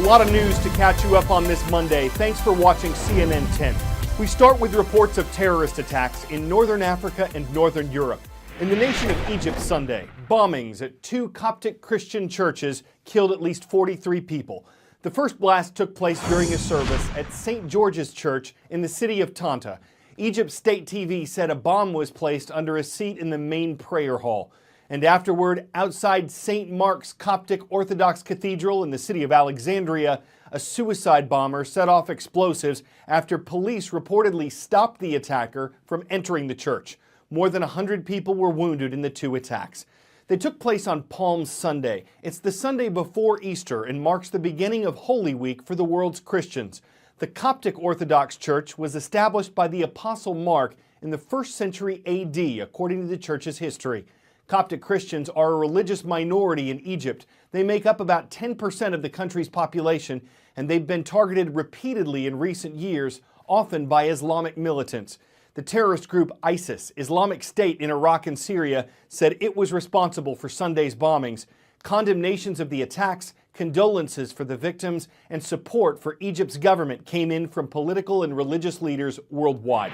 lot of news to catch you up on this Monday. Thanks for watching CNN 10. We start with reports of terrorist attacks in Northern Africa and Northern Europe. In the nation of Egypt Sunday, bombings at 2 Coptic Christian churches killed at least 43 people. The first blast took place during a service at St. George's Church in the city of Tanta. Egypt State TV said a bomb was placed under a seat in the main prayer hall. And afterward, outside St. Mark's Coptic Orthodox Cathedral in the city of Alexandria, a suicide bomber set off explosives after police reportedly stopped the attacker from entering the church. More than 100 people were wounded in the 2 attacks. They took place on Palm Sunday. It's the Sunday before Easter and marks the beginning of Holy Week for the world's Christians. The Coptic Orthodox Church was established by the Apostle Mark in the 1st century AD, according to the church's history. Coptic Christians are a religious minority in Egypt. They make up about 10% of the country's population, and they've been targeted repeatedly in recent years, often by Islamic militants. The terrorist group ISIS, Islamic State in Iraq and Syria, said it was responsible for Sunday's bombings. Condemnations of the attacks, condolences for the victims, and support for Egypt's government came in from political and religious leaders worldwide.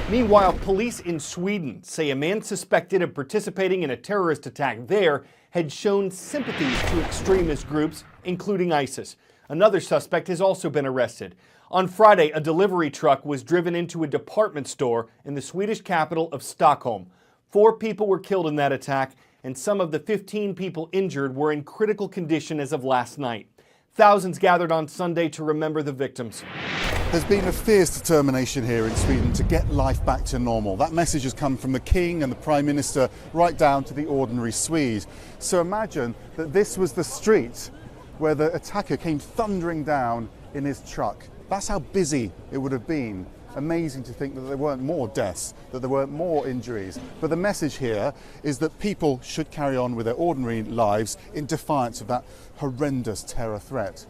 Meanwhile, police in Sweden say a man suspected of participating in a terrorist attack there had shown sympathies to extremist groups, including ISIS. Another suspect has also been arrested. On Friday, a delivery truck was driven into a department store in the Swedish capital of Stockholm. 4 people were killed in that attack, and some of the 15 people injured were in critical condition as of last night. Thousands gathered on Sunday to remember the victims. There's been a fierce determination here in Sweden to get life back to normal. That message has come from the King and the Prime Minister right down to the ordinary Swede. So imagine that this was the street where the attacker came thundering down in his truck. That's how busy it would have been. Amazing to think that there weren't more deaths, that there weren't more injuries. But the message here is that people should carry on with their ordinary lives in defiance of that horrendous terror threat.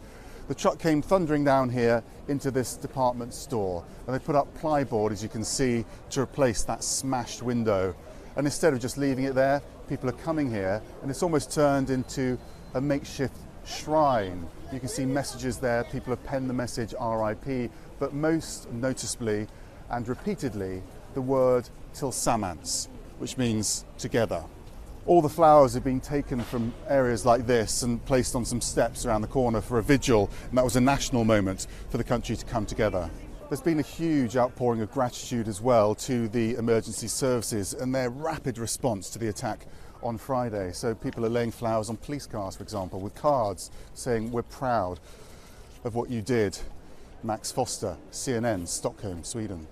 The truck came thundering down here into this department store, and they put up plyboard, as you can see, to replace that smashed window. And instead of just leaving it there, people are coming here, and it's almost turned into a makeshift shrine. You can see messages there. People have penned the message RIP, but most noticeably and repeatedly the word Tillsammans, which means together. All the flowers have been taken from areas like this and placed on some steps around the corner for a vigil, and that was a national moment for the country to come together. There's been a huge outpouring of gratitude as well to the emergency services and their rapid response to the attack on Friday. So people are laying flowers on police cars, for example, with cards saying, "We're proud of what you did." Max Foster, CNN, Stockholm, Sweden.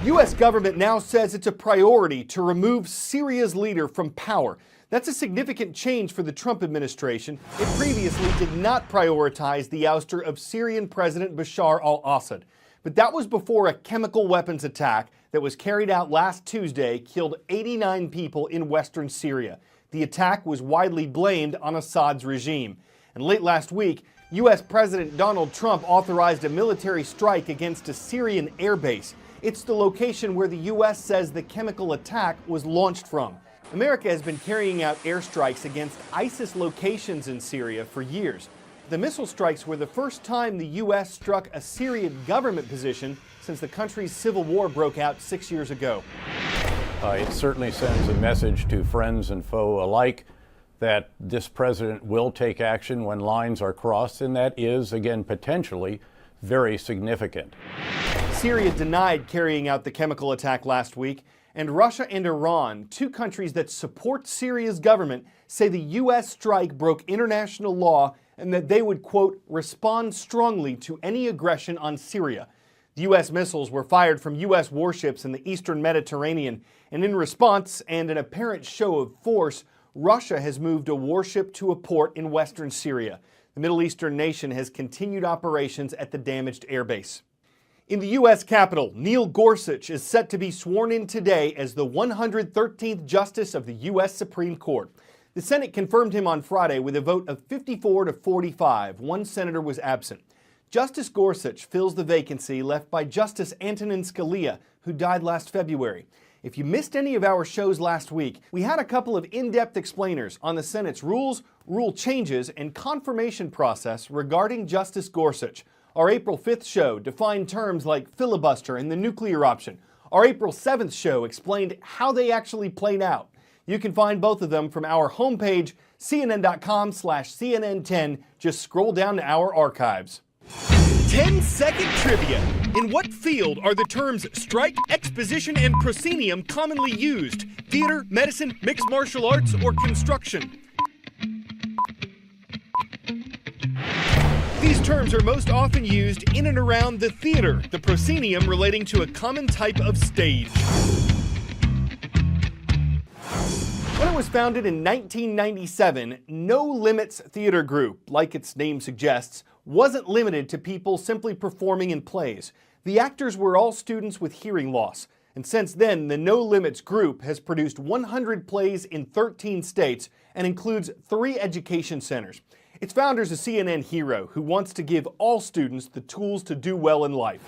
U.S. government now says it's a priority to remove Syria's leader from power. That's a significant change for the Trump administration. It previously did not prioritize the ouster of Syrian President Bashar al-Assad. But that was before a chemical weapons attack that was carried out last Tuesday killed 89 people in western Syria. The attack was widely blamed on Assad's regime. And late last week, U.S. President Donald Trump authorized a military strike against a Syrian airbase. It's the location where the U.S. says the chemical attack was launched from. America has been carrying out airstrikes against ISIS locations in Syria for years. The missile strikes were the first time the U.S. struck a Syrian government position since the country's civil war broke out 6 years ago. It certainly sends a message to friends and foe alike that this president will take action when lines are crossed, and that is, again, potentially very significant. Syria denied carrying out the chemical attack last week, and Russia and Iran, 2 countries that support Syria's government, say the U.S. strike broke international law and that they would, quote, respond strongly to any aggression on Syria. The U.S. missiles were fired from U.S. warships in the eastern Mediterranean, and in response and an apparent show of force, Russia has moved a warship to a port in western Syria. The Middle Eastern nation has continued operations at the damaged airbase. In the U.S. Capitol, Neil Gorsuch is set to be sworn in today as the 113th Justice of the U.S. Supreme Court. The Senate confirmed him on Friday with a vote of 54 to 45. One senator was absent. Justice Gorsuch fills the vacancy left by Justice Antonin Scalia, who died last February. If you missed any of our shows last week, we had a couple of in-depth explainers on the Senate's rules, rule changes, and confirmation process regarding Justice Gorsuch. Our April 5th show defined terms like filibuster and the nuclear option. Our April 7th show explained how they actually played out. You can find both of them from our homepage, cnn.com/CNN10. Just scroll down to our archives. 10-second trivia. In what field are the terms strike, exposition, and proscenium commonly used? Theater, medicine, mixed martial arts, or construction? These terms are most often used in and around the theater, the proscenium relating to a common type of stage. When it was founded in 1997, No Limits Theater Group, like its name suggests, wasn't limited to people simply performing in plays. The actors were all students with hearing loss, and since then, the No Limits Group has produced 100 plays in 13 states and includes 3 education centers. Its founder is a CNN hero who wants to give all students the tools to do well in life.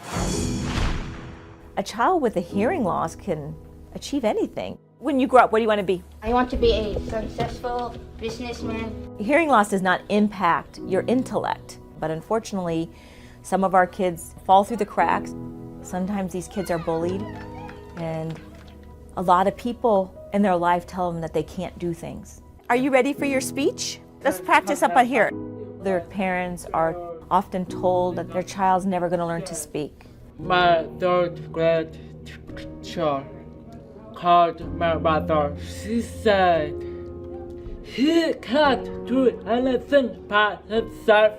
A child with a hearing loss can achieve anything. When you grow up, what do you want to be? I want to be a successful businessman. Hearing loss does not impact your intellect, but unfortunately, some of our kids fall through the cracks. Sometimes these kids are bullied, and a lot of people in their life tell them that they can't do things. Are you ready for your speech? Let's practice up on here. Their parents are often told that their child's never going to learn to speak. My third grade teacher called my mother. She said he can't do anything by himself.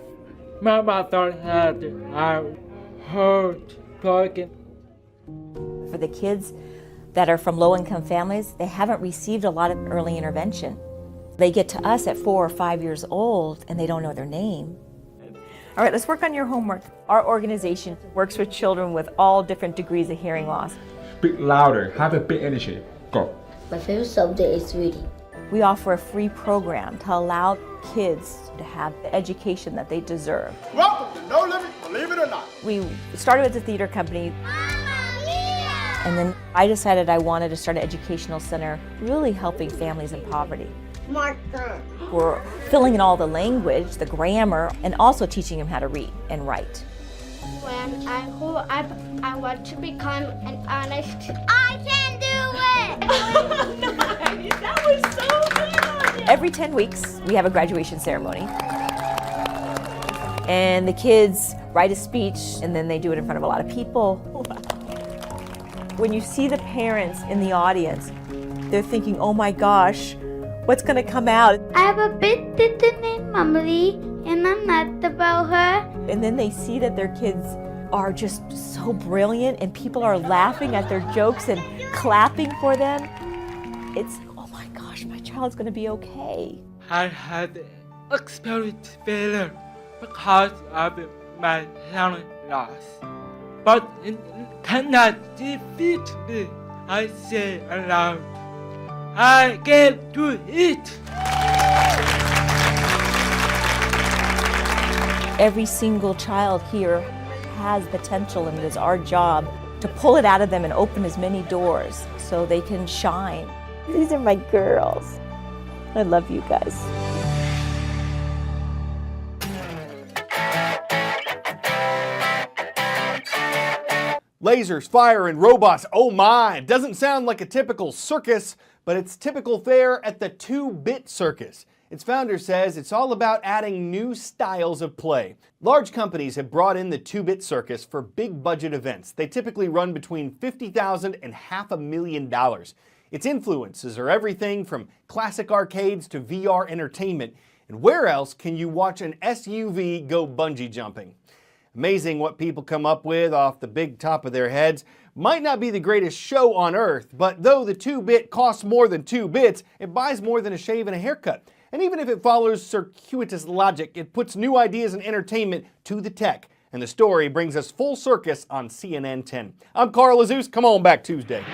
My mother had her heart broken. For the kids that are from low-income families, they haven't received a lot of early intervention. They get to us at 4 or 5 years old and they don't know their name. All right, let's work on your homework. Our organization works with children with all different degrees of hearing loss. Speak louder, have a big energy. Go. My favorite subject is reading. We offer a free program to allow kids to have the education that they deserve. Welcome to No Limit, believe it or not. We started with a theater company, and then I decided I wanted to start an educational center really helping families in poverty. Marker. We're filling in all the language, the grammar, and also teaching them how to read and write. When I grow up, I want to become an honest. I can do it! Nice. That was so good! Every 10 weeks, we have a graduation ceremony. And the kids write a speech, and then they do it in front of a lot of people. When you see the parents in the audience, they're thinking, oh my gosh, what's going to come out? I have a big sister named Emily, and I'm mad about her. And then they see that their kids are just so brilliant and people are laughing at their jokes and clapping for them. It's, oh my gosh, my child's going to be okay. I had experience failure because of my hearing loss. But it cannot defeat me. I say aloud, I can do it. Every single child here has potential, and it is our job to pull it out of them and open as many doors so they can shine. These are my girls. I love you guys. Lasers, fire, and robots, oh my! It doesn't sound like a typical circus, but it's typical fare at the 2-Bit Circus. Its founder says it's all about adding new styles of play. Large companies have brought in the 2-Bit Circus for big budget events. They typically run between $50,000 and $500,000. Its influences are everything from classic arcades to VR entertainment. And where else can you watch an SUV go bungee jumping? Amazing what people come up with off the big top of their heads. Might not be the greatest show on earth, but though the 2-bit costs more than 2 bits, it buys more than a shave and a haircut. And even if it follows circuitous logic, it puts new ideas and entertainment to the tech. And the story brings us full circus on CNN 10. I'm Carl Azus. Come on back Tuesday.